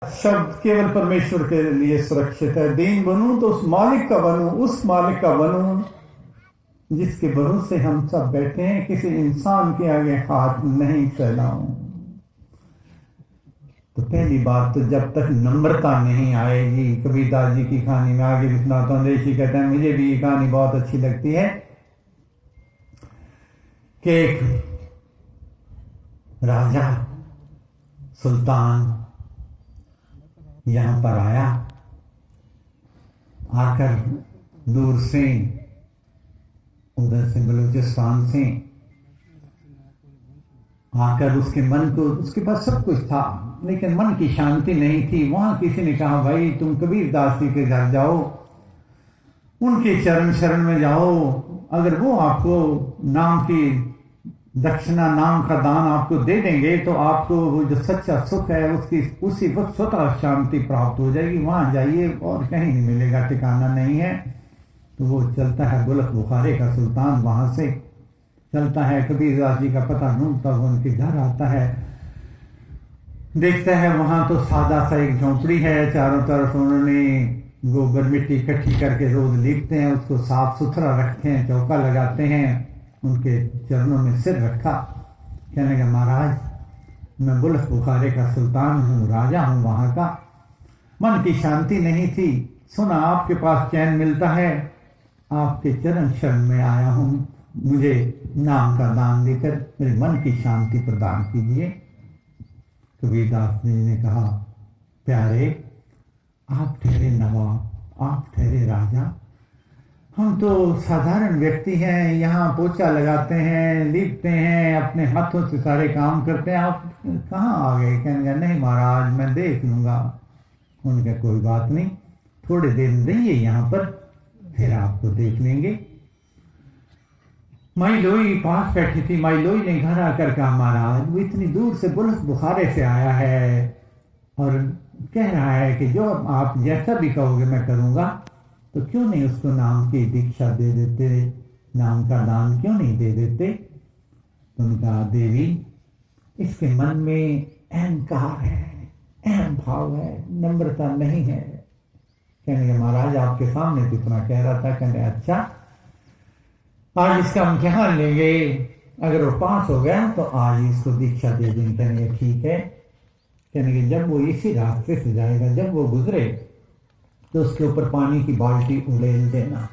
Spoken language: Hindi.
शब्द केवल परमेश्वर के लिए सुरक्षित है। दीन बनूं तो उस मालिक का बनूं, उस मालिक का बनूं जिसके भरोसे हम सब बैठे हैं। किसी इंसान के आगे हाथ नहीं फैलाऊं। तो पहली बात तो जब तक नम्रता नहीं आएगी, कबीरदास जी की कहानी में आगे भी सुनाता हूं। देशी कहते हैं, मुझे भी ये कहानी बहुत अच्छी लगती है कि एक राजा सुल्तान यहां पर आया, आकर दूर से, उधर से बलूचिस्तान से आकर उसके मन को, उसके पास सब कुछ था लेकिन मन की शांति नहीं थी। वहां किसी ने कहा, भाई तुम कबीरदास जी के घर जाओ, उनके चरण शरण में जाओ, अगर वो आपको नाम की दक्षिणा, नाम का दान आपको दे देंगे तो आपको वो जो सच्चा सुख है उसकी उसी वक्त स्वतः शांति प्राप्त हो जाएगी। वहां जाइए और कहीं नहीं मिलेगा, ठिकाना नहीं है। तो वो चलता है, बुलक बुखारे का सुल्तान वहां से चलता है, कबीरदास जी का पता ढूंढता हुआ उनके घर आता है। देखता है वहां तो सादा सा एक झोंपड़ी है, चारों तरफ उन्होंने गोबर मिट्टी इकट्ठी करके रोज लीपते हैं, उसको साफ सुथरा रखते हैं, चौका लगाते हैं, उनके चरणों में सिर रखा। कहने लगा, महाराज मैं बुलक बुखारे का सुल्तान हूँ, राजा हूँ वहां का। मन की शांति नहीं थी, सुना आपके पास चैन मिलता है, आपके चरण शरण में आया हूँ, मुझे नाम का दान देकर मेरे मन की शांति प्रदान कीजिए। कबीरदास जी ने कहा, प्यारे आप ठहरे नवाब, आप ठहरे राजा, हम तो साधारण व्यक्ति हैं, यहाँ पोछा लगाते हैं, लीपते हैं, अपने हाथों से सारे काम करते हैं, आप कहाँ आ गए? कहने लगा, नहीं महाराज मैं देख लूँगा। उनका कोई बात नहीं, थोड़े दिन रहिए यहाँ पर, फिर आपको देख लेंगे। माई लोई पास बैठी थी, माई लोई ने घर आकर कहा, महाराज वो इतनी दूर से बुलक बुखारे से आया है और कह रहा है कि जो आप जैसा भी कहोगे मैं करूँगा, तो क्यों नहीं उसको नाम की दीक्षा दे देते, नाम का दान क्यों नहीं दे देते? तो उनका, देवी इसके मन में अहंकार है, अहम भाव है, नम्रता नहीं है। कहने के, महाराज आपके सामने तो इतना कह रहा था। कहने, अच्छा आज इसका इम्तिहान लेंगे, अगर वो पास हो गया तो आज इसको दीक्षा दे देंगे। कहने ठीक है। कहने के, जब वो इसी रास्ते से जाएगा, जब वो गुजरे तो उसके ऊपर पानी की बाल्टी उड़ेल देना।